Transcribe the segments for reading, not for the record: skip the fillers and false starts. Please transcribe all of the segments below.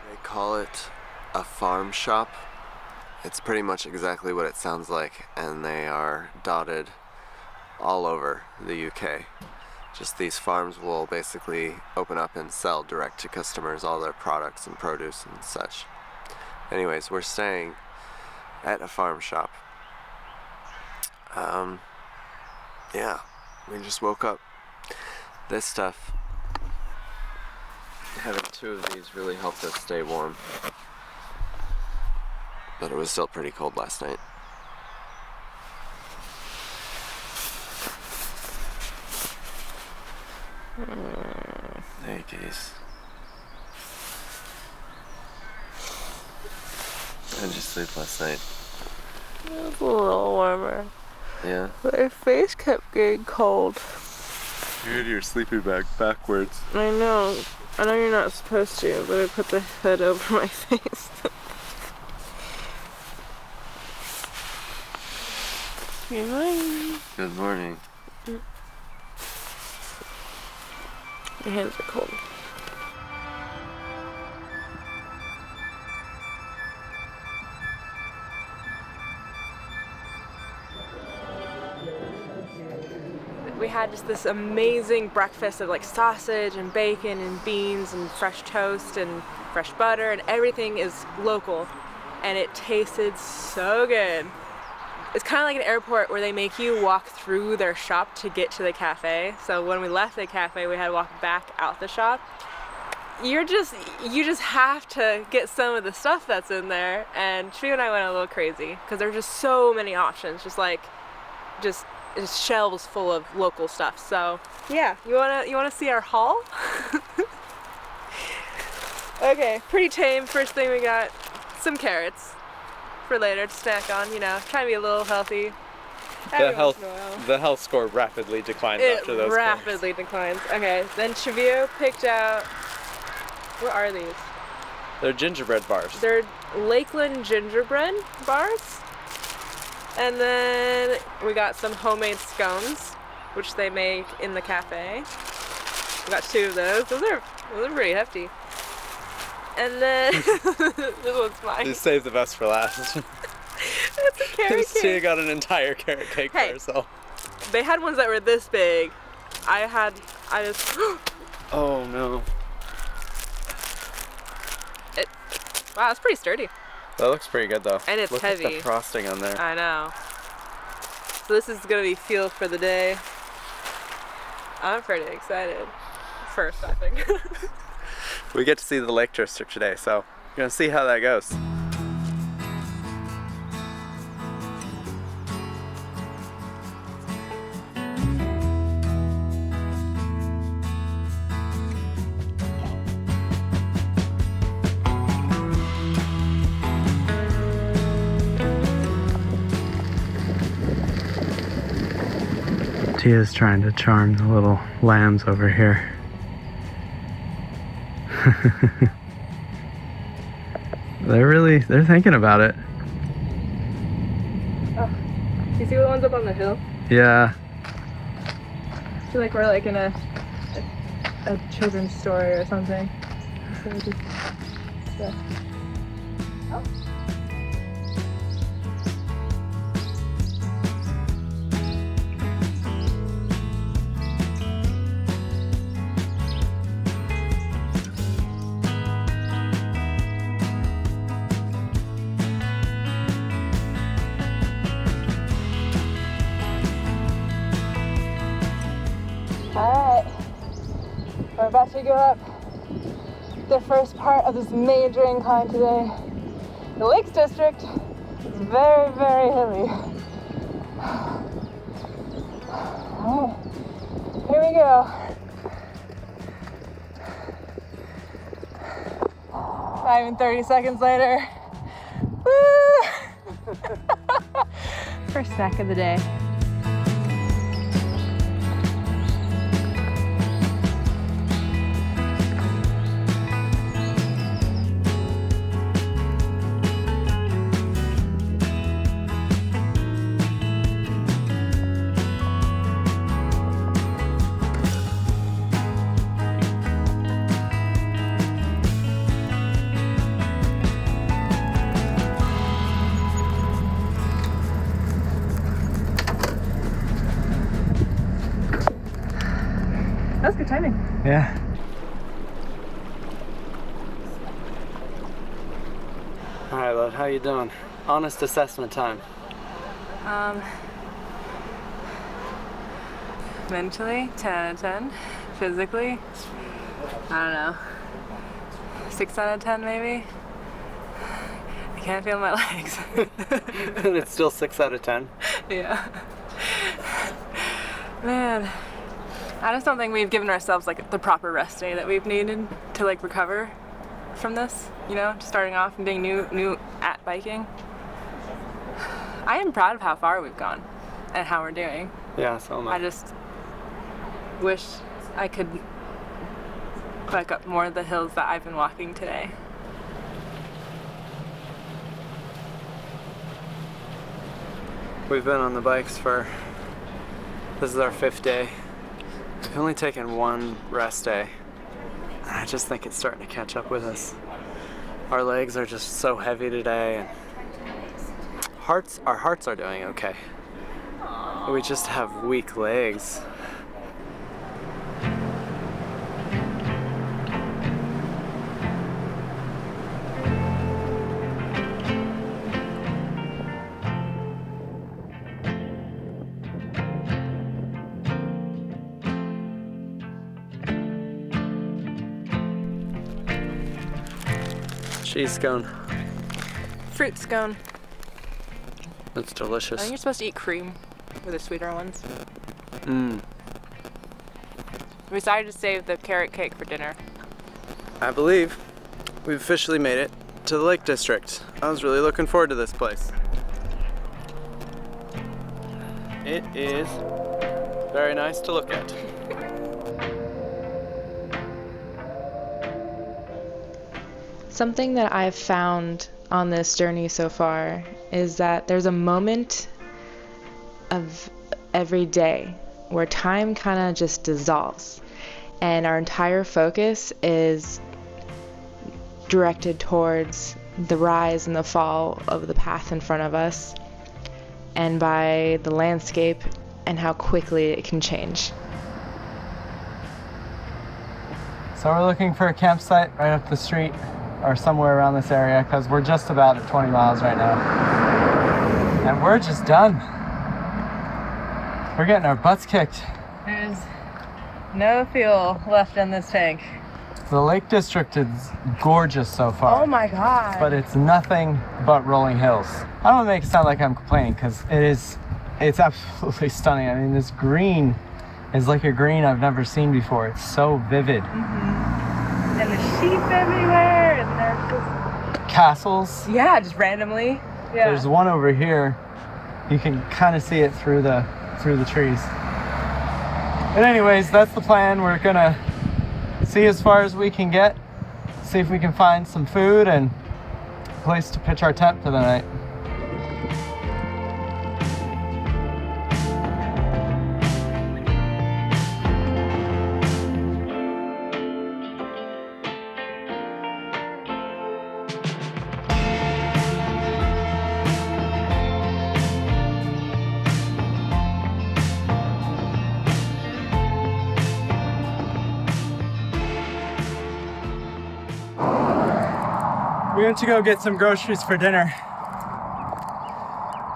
They call it a farm shop. It's pretty much exactly what it sounds like, and they are dotted all over the UK. Just these farms will basically open up and sell direct to customers all their products and produce and such. Anyways, we're staying at a farm shop. Yeah, we just woke up. This stuff, having 2 of these really helped us stay warm. But it was still pretty cold last night. Hey, Case. How'd you sleep last night? It was a little warmer. Yeah? My face kept getting cold. You had your sleeping bag backwards. I know you're not supposed to, but I put the hood over my face. Good morning. Good morning. My hands are cold. We had just this amazing breakfast of like sausage and bacon and beans and fresh toast and fresh butter, and everything is local, and it tasted so good. It's kind of like an airport where they make you walk through their shop to get to the cafe. So when we left the cafe, we had to walk back out the shop. You just have to get some of the stuff that's in there, and Cheveyo and I went a little crazy because there's just so many options, just shelves full of local stuff. So yeah, you wanna see our haul? Okay, pretty tame. First thing we got some carrots for later to snack on, trying to be a little healthy. The health score rapidly declines after those. It rapidly declines. Okay, then Cheveyo picked out, what are these? They're gingerbread bars. They're Lakeland gingerbread bars. And then we got some homemade scones, which they make in the cafe. We got 2 of those. Those are pretty hefty. And then this one's mine. You saved the best for last. It's a carrot cake. Tia got an entire carrot cake for herself. They had ones that were this big. I just. Oh no. Wow, it's pretty sturdy. That looks pretty good though. And it's heavy. Look at the frosting on there. I know. So this is gonna be fuel for the day. I'm pretty excited. First, I think. We get to see the Lake District today, so we're gonna see how that goes. Tia's trying to charm the little lambs over here. They're thinking about it. Oh, you see the ones up on the hill? Yeah. I feel like we're like in a children's story or something. So just, oh. Alright, we're about to go up the first part of this major incline today. The Lakes District is very, very hilly. Alright, here we go. Not even 30 seconds later. Woo! First snack of the day. Yeah. All right, love, how you doing? Honest assessment time. Mentally, 10 out of 10. Physically, I don't know, 6 out of 10 maybe. I can't feel my legs. And it's still 6 out of 10? Yeah. Man, I just don't think we've given ourselves like the proper rest day that we've needed to like recover from this, you know, just starting off and being new at biking. I am proud of how far we've gone and how we're doing. Yeah, so am I. I just wish I could bike up more of the hills that I've been walking today. We've been on the bikes this is our 5th day. We've only taken one rest day. And I just think it's starting to catch up with us. Our legs are just so heavy today, and our hearts are doing okay. We just have weak legs. Cheese scone. Fruit scone. That's I delicious. think you're supposed to eat cream with the sweeter ones. Mmm. We decided to save the carrot cake for dinner. I believe we've officially made it to the Lake District. I was really looking forward to this place. It is very nice to look at. Something that I've found on this journey so far is that there's a moment of every day where time kind of just dissolves, and our entire focus is directed towards the rise and the fall of the path in front of us, and by the landscape and how quickly it can change. So we're looking for a campsite right up the street or somewhere around this area, because we're just about at 20 miles right now. And we're just done. We're getting our butts kicked. There's no fuel left in this tank. The Lake District is gorgeous so far. Oh my god. But it's nothing but rolling hills. I don't want to make it sound like I'm complaining, because it's absolutely stunning. I mean, this green is like a green I've never seen before. It's so vivid. And the sheep everywhere, and they're just... Castles. Yeah, just randomly. Yeah. There's one over here. You can kind of see it through the trees. But anyways, that's the plan. We're gonna see as far as we can get, see if we can find some food and a place to pitch our tent for the night. We went to go get some groceries for dinner.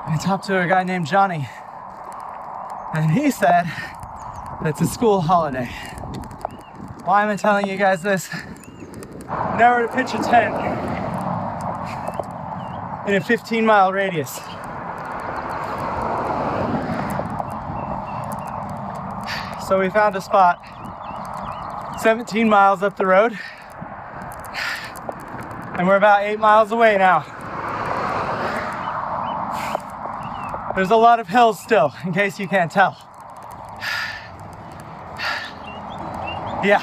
I talked to a guy named Johnny, and he said it's a school holiday. Why am I telling you guys this? Nowhere to pitch a tent in a 15-mile radius. So we found a spot 17 miles up the road. And we're about 8 miles away now. There's a lot of hills still, in case you can't tell. Yeah.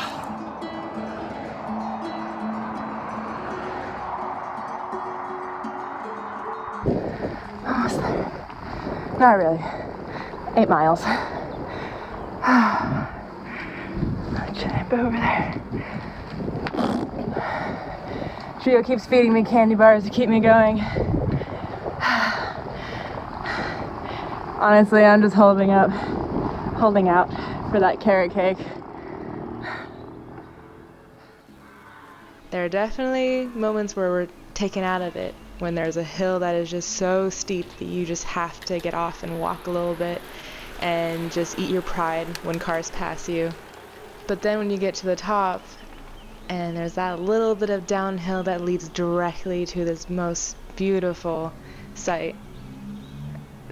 Almost there. Not really. 8 miles. Giant over there. Trio keeps feeding me candy bars to keep me going. Honestly, I'm just holding out for that carrot cake. there are definitely moments where we're taken out of it, when there's a hill that is just so steep that you just have to get off and walk a little bit and just eat your pride when cars pass you. But then when you get to the top and there's that little bit of downhill that leads directly to this most beautiful sight,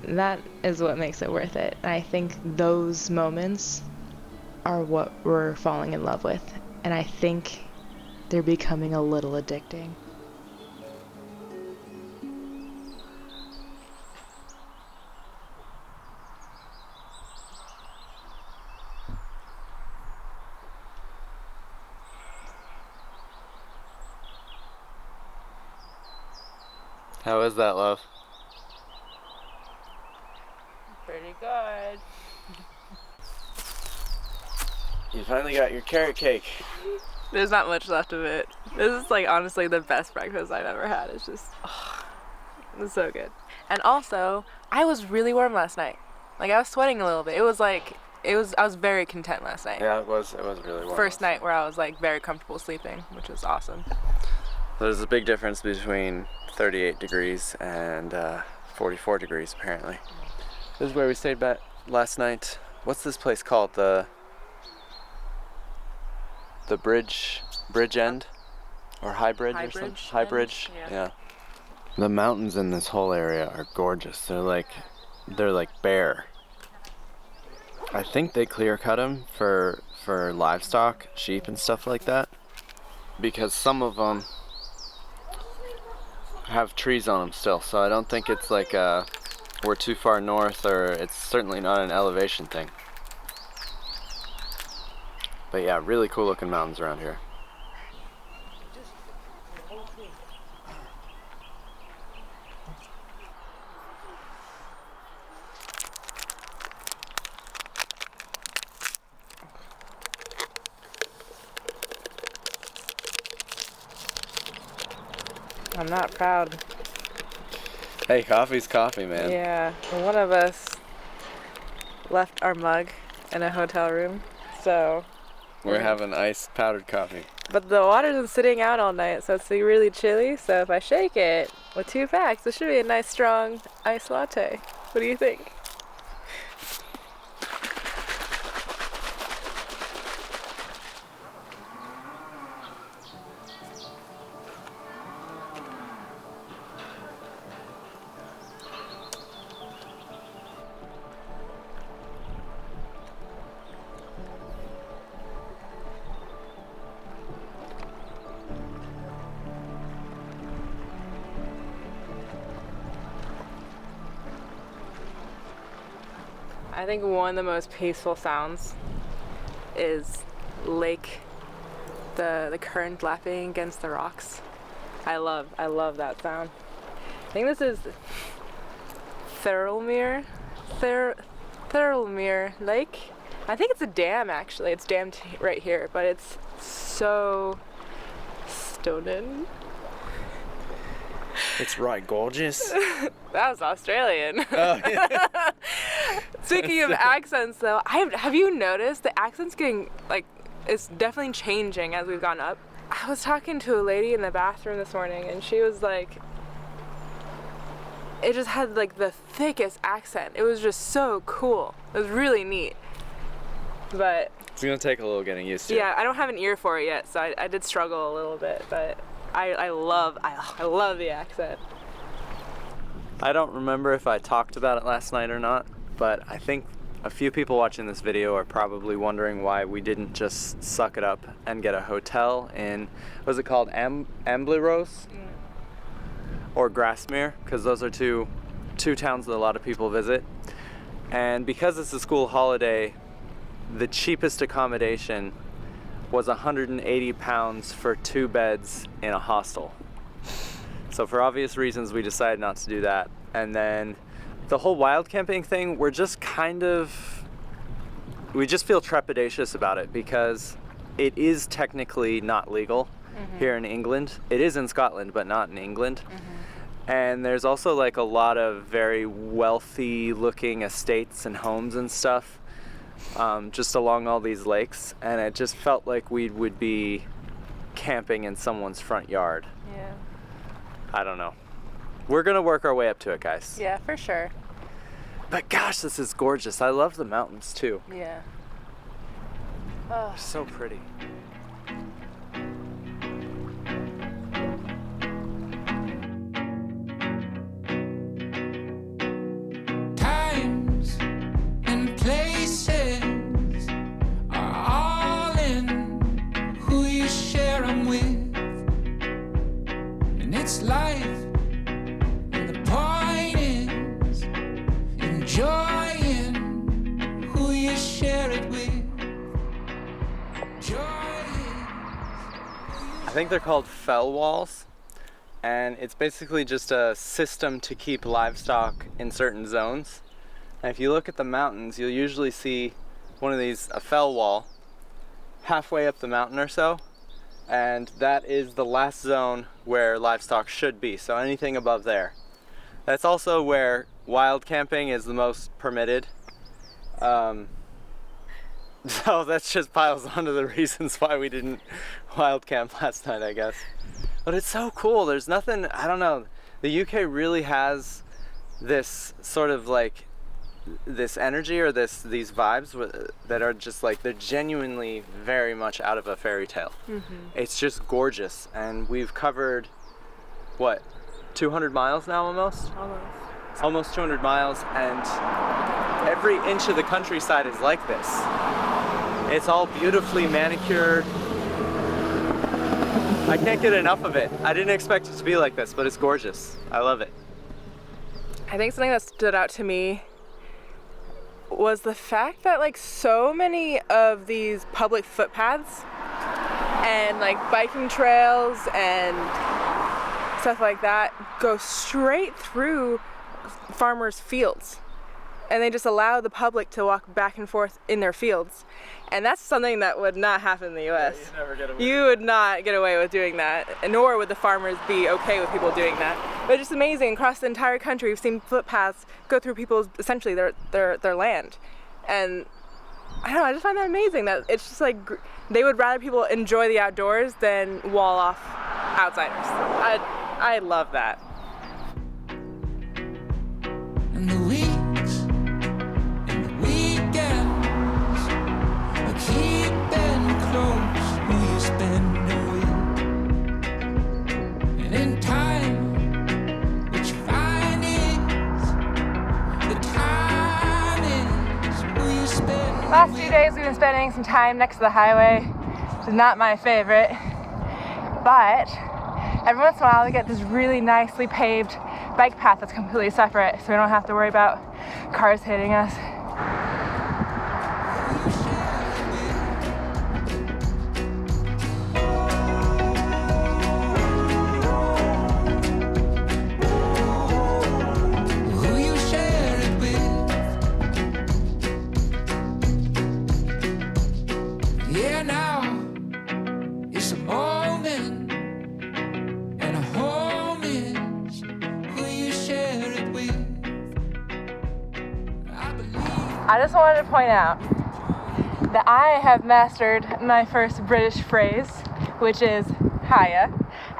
that is what makes it worth it. And I think those moments are what we're falling in love with, and I think they're becoming a little addicting. How is that, love? Pretty good. You finally got your carrot cake. There's not much left of it. This is like honestly the best breakfast I've ever had. It's just, it's so good. And also, I was really warm last night. Like I was sweating a little bit. I was very content last night. Yeah, it was really warm. First night where I was like very comfortable sleeping, which was awesome. There's a big difference between 38 degrees and 44 degrees apparently. This is where we stayed back last night. What's this place called? The bridge end? Or High Bridge or something? High Bridge? Yeah. The mountains in this whole area are gorgeous. They're like bare. I think they clear cut them for livestock, sheep and stuff like that, because some of them have trees on them still, so I don't think it's like we're too far north, or it's certainly not an elevation thing. But yeah, really cool looking mountains around here. I'm not proud. Hey, coffee's coffee, man. Yeah, one of us left our mug in a hotel room, so We're having iced powdered coffee. but the water's been sitting out all night, so it's really chilly. So if I shake it with 2 packs, it should be a nice strong iced latte. What do you think? I think one of the most peaceful sounds is the current lapping against the rocks. I love that sound. I think this is Thirlmere Lake. I think it's a dam actually. It's dammed right here, but it's so stunning. It's right gorgeous. That was Australian. Oh, yeah. Speaking of accents though, have you noticed the accent's getting like, it's definitely changing as we've gone up. I was talking to a lady in the bathroom this morning and she was like, it just had like the thickest accent. It was just so cool. It was really neat. But It's gonna take a little getting used to. yeah, I don't have an ear for it yet, so I did struggle a little bit, but I love the accent. I don't remember if I talked about it last night or not, but I think a few people watching this video are probably wondering why we didn't just suck it up and get a hotel in, what's it called, Ambleros or Grasmere, because those are two towns that a lot of people visit. And because it's a school holiday, the cheapest accommodation was £180 for 2 beds in a hostel. So for obvious reasons, we decided not to do that. And then the whole wild camping thing, we just feel trepidatious about it because it is technically not legal here in England. It is in Scotland, but not in England. And there's also like a lot of very wealthy looking estates and homes and stuff just along all these lakes. And it just felt like we would be camping in someone's front yard. Yeah. I don't know. We're gonna work our way up to it, guys. Yeah, for sure. But gosh, this is gorgeous. I love the mountains too. Yeah. They're so pretty. Times and places are all in who you share them with. And it's life, and the point is enjoying who you share it with. I think they're called fell walls, and it's basically just a system to keep livestock in certain zones. And if you look at the mountains, you'll usually see one of these, a fell wall, halfway up the mountain or so, and that is the last zone where livestock should be, so anything above there. That's also where wild camping is the most permitted. So that's just piles onto the reasons why we didn't wild camp last night, I guess. But it's so cool. There's nothing, I don't know. The UK really has this sort of like, this energy or these vibes that are just like, they're genuinely very much out of a fairy tale. Mm-hmm. It's just gorgeous. And we've covered, what, 200 miles now almost? Almost 200 miles, and every inch of the countryside is like this. It's all beautifully manicured. I can't get enough of it. I didn't expect it to be like this, but it's gorgeous. I love it. I think something that stood out to me was the fact that like so many of these public footpaths and like biking trails and stuff like that go straight through farmers' fields, and they just allow the public to walk back and forth in their fields, and that's something that would not happen in the US. Yeah, you'd never get away. You would not get away with doing that, nor would the farmers be okay with people doing that. But it's just amazing. Across the entire country, we've seen footpaths go through people's, essentially their land, and I don't know, I just find that amazing that it's just like they would rather people enjoy the outdoors than wall off outsiders. I love that. And the weeks and the weekends are keeping close who you spend with. And in time, what you find is the time is who you spend Last with. few days we've been spending some time next to the highway, which is not my favorite, but every once in a while we get this really nicely paved bike path that's completely separate, so we don't have to worry about cars hitting us. Who you share it with. Yeah, now it's a moment, and a home is who you share it with. I believe. I just wanted to point out that I have mastered my first British phrase, which is hiya.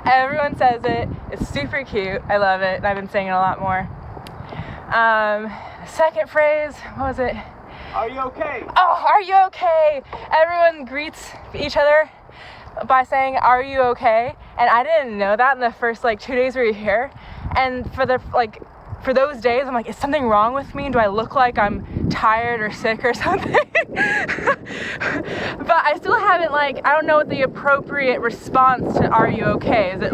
Everyone says it, it's super cute, I love it, and I've been saying it a lot more. Second phrase, what was it? Are you okay? Oh, are you okay? Everyone greets each other by saying, are you okay? And I didn't know that in the first 2 days we were here. And for those days, I'm like, is something wrong with me? Do I look like I'm tired or sick or something? But I still haven't I don't know what the appropriate response to are you okay? Is it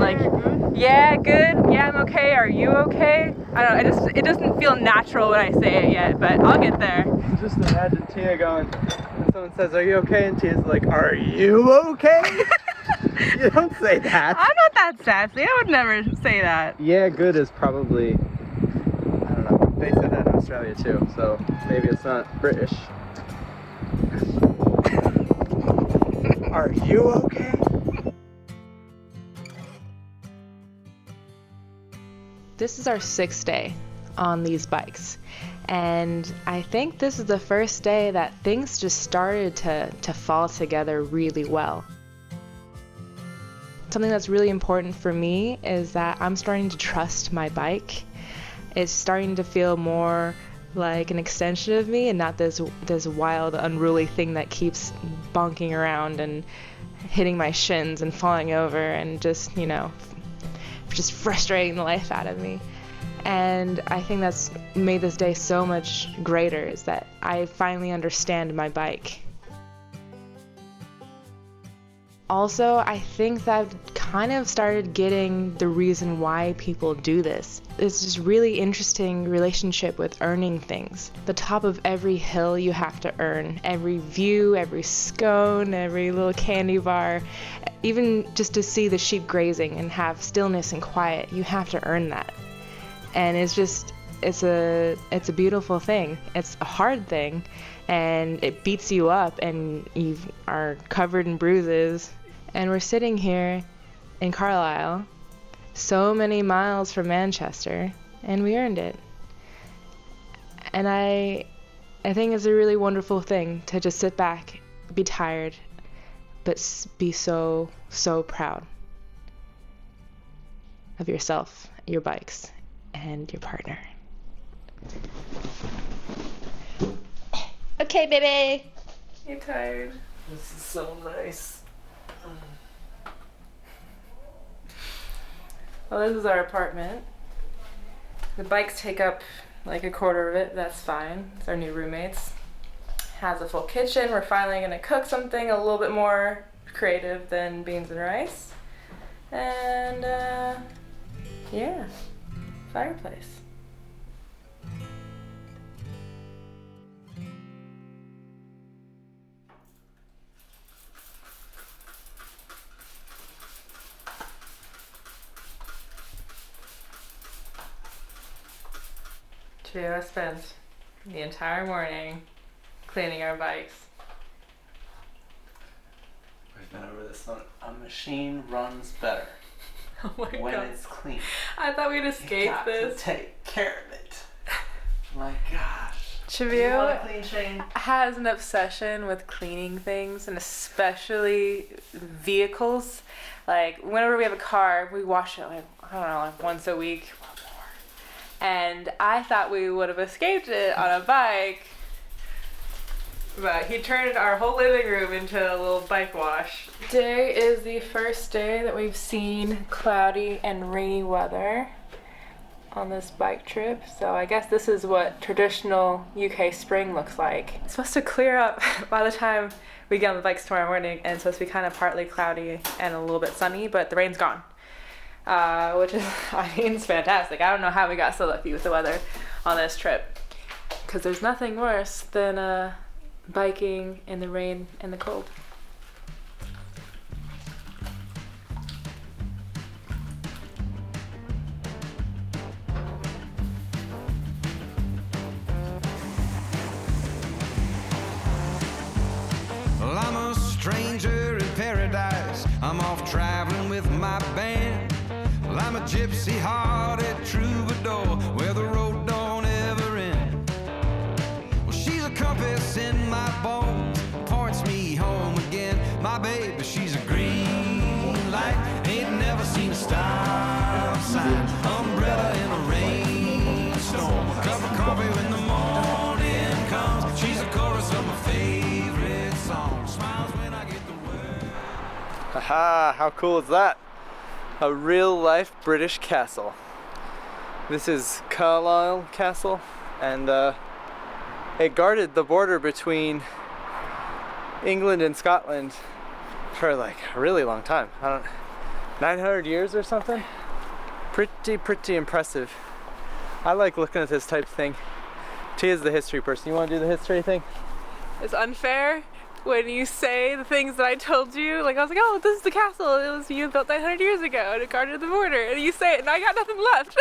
yeah, good, yeah, I'm okay, are you okay? I don't know, it doesn't feel natural when I say it yet, but I'll get there. Just imagine Tia going, when someone says, are you okay? And Tia's like, are you okay? You don't say that. I'm not that sassy, I would never say that. Yeah, good is probably, I don't know, they said that in Australia too, so maybe it's not British. Are you okay? This is our 6th day on these bikes, and I think this is the first day that things just started to fall together really well. something that's really important for me is that I'm starting to trust my bike. It's starting to feel more like an extension of me and not this wild, unruly thing that keeps bonking around and hitting my shins and falling over and just, just frustrating the life out of me. And I think that's made this day so much greater, is that I finally understand my bike. Also, I think that I've kind of started getting the reason why people do this. It's this really interesting relationship with earning things. The top of every hill you have to earn. Every view, every scone, every little candy bar, even just to see the sheep grazing and have stillness and quiet, you have to earn that. And it's a beautiful thing. It's a hard thing, and it beats you up, and you are covered in bruises. And we're sitting here in Carlisle, so many miles from Manchester, and we earned it. And I think it's a really wonderful thing to just sit back, be tired, but be so proud of yourself, your bikes, and your partner. Okay, baby. You tired? This is so nice. Well, this is our apartment. The bikes take up like a quarter of it. That's fine. It's our new roommates. Has a full kitchen. We're finally gonna cook something a little bit more creative than beans and rice. And yeah, fireplace. Tia spent the entire morning cleaning our bikes. We've been over this one. A machine runs better Oh my when god. it's clean. I thought we'd You escape got this. to take care of it. My gosh. Do you want Cheveyo a clean chain? has an obsession with cleaning things, and especially vehicles. Like whenever we have a car, we wash it like once a week. And I thought we would have escaped it on a bike, but he turned our whole living room into a little bike wash. Today is the first day that we've seen cloudy and rainy weather on this bike trip, so I guess this is what traditional UK spring looks like. It's supposed to clear up by the time we get on the bikes tomorrow morning, and it's supposed to be kind of partly cloudy and a little bit sunny, but the rain's gone. Which is, it's fantastic. I don't know how we got so lucky with the weather on this trip, because there's nothing worse than biking in the rain and the cold. Well, I'm a stranger in paradise. I'm off traveling with my band. Well, I'm a gypsy-hearted troubadour where the road don't ever end. Well, she's a compass in my bones, points me home again. My baby, she's a green light, ain't never seen a stop sign. Umbrella in a rainstorm, cup of coffee when the morning comes. She's a chorus of my favorite songs. Smiles when I get the word. Haha, how cool is that? A real-life British castle. This is Carlisle Castle, and it guarded the border between England and Scotland for like a really long time. 900 years or something? Pretty impressive. I like looking at this type of thing. Tia's the history person. You want to do the history thing? It's unfair when you say the things that I told you. Like I was like, oh, this is the castle. It was built 900 years ago and it guarded the border. And you say it, and I got nothing left.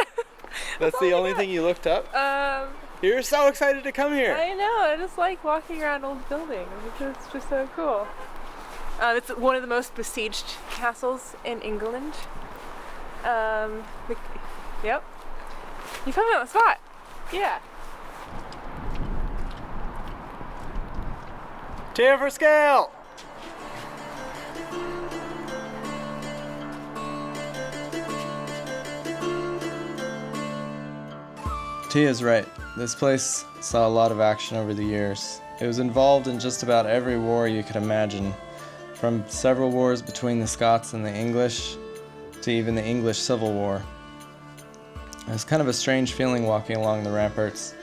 That's the only thing you looked up? You're so excited to come here. I know. I just like walking around old buildings. It's just so cool. It's one of the most besieged castles in England. Yep. You found me on the spot. Yeah. Tia for scale! Tia's right. This place saw a lot of action over the years. It was involved in just about every war you could imagine, from several wars between the Scots and the English to even the English Civil War. It was kind of a strange feeling walking along the ramparts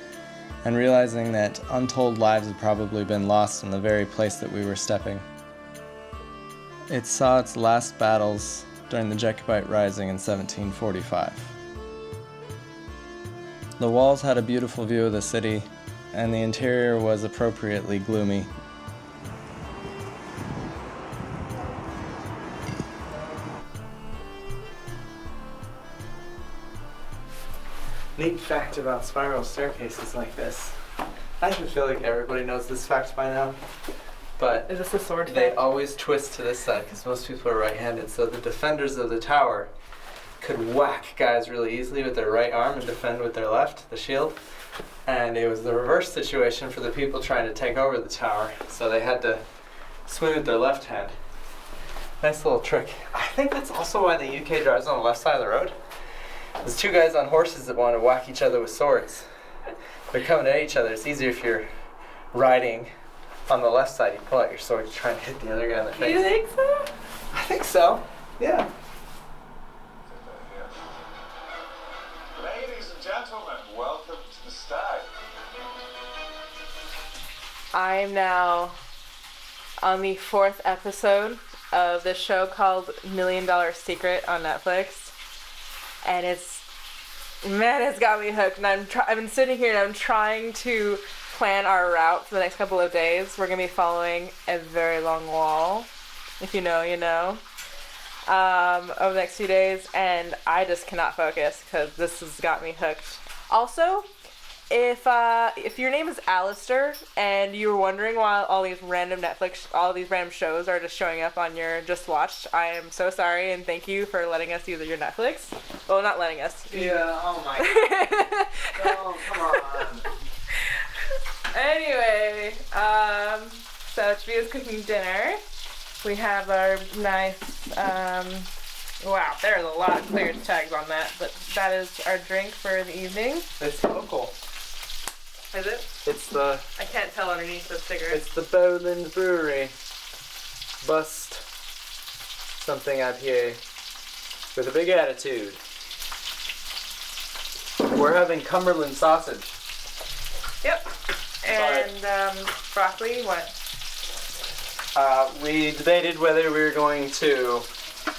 and realizing that untold lives had probably been lost in the very place that we were stepping. It saw its last battles during the Jacobite Rising in 1745. The walls had a beautiful view of the city, and the interior was appropriately gloomy. Neat fact about spiral staircases like this. I should feel like everybody knows this fact by now, but Is this a sword they thing? always twist to this side because most people are right-handed, so the defenders of the tower could whack guys really easily with their right arm and defend with their left, the shield. And it was the reverse situation for the people trying to take over the tower, so they had to swing with their left hand. Nice little trick. I think that's also why the UK drives on the left side of the road. There's two guys on horses that want to whack each other with swords. They're coming at each other. It's easier if you're riding on the left side. You pull out your sword to try and hit the other guy in the face. You think so? I think so. Yeah. Ladies and gentlemen, welcome to the stage. I am now on the 4th episode of this show called $1 Million Secret on Netflix. And it's got me hooked. And I've been sitting here and I'm trying to plan our route for the next couple of days. We're going to be following a very long wall. If you know, you know. Over the next few days. And I just cannot focus because this has got me hooked. Also, if your name is Alistair and you were wondering why all these random shows are just showing up on your Just Watched, I am so sorry and thank you for letting us use your Netflix. Well, not letting us. Yeah, oh my god. Oh, come on. Anyway, so Cheveyo's cooking dinner. We have our nice, wow, there's a lot of clear tags on that, but that is our drink for the evening. It's local. Is it? It's the I can't tell underneath the sticker. It's the Bowland Brewery. Bust something IPA with a big attitude. We're having Cumberland sausage. Yep. And broccoli, what? We debated whether we were going to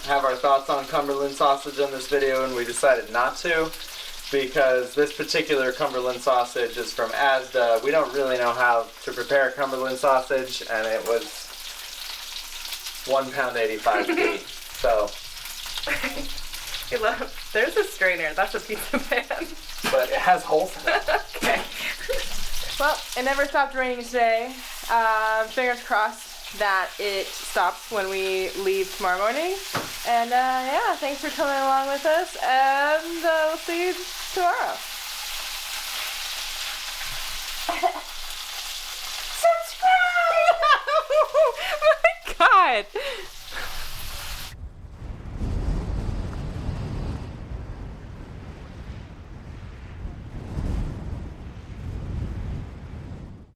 have our thoughts on Cumberland sausage in this video, and we decided not to, because this particular Cumberland sausage is from Asda. We don't really know how to prepare Cumberland sausage, and it was £1.85p. So. There's a strainer. That's a pizza pan. But it has holes in it. Okay. Well, it never stopped raining today. Fingers crossed that it stops when we leave tomorrow morning. And yeah, thanks for coming along with us, and we'll see you tomorrow. Subscribe! Oh my god!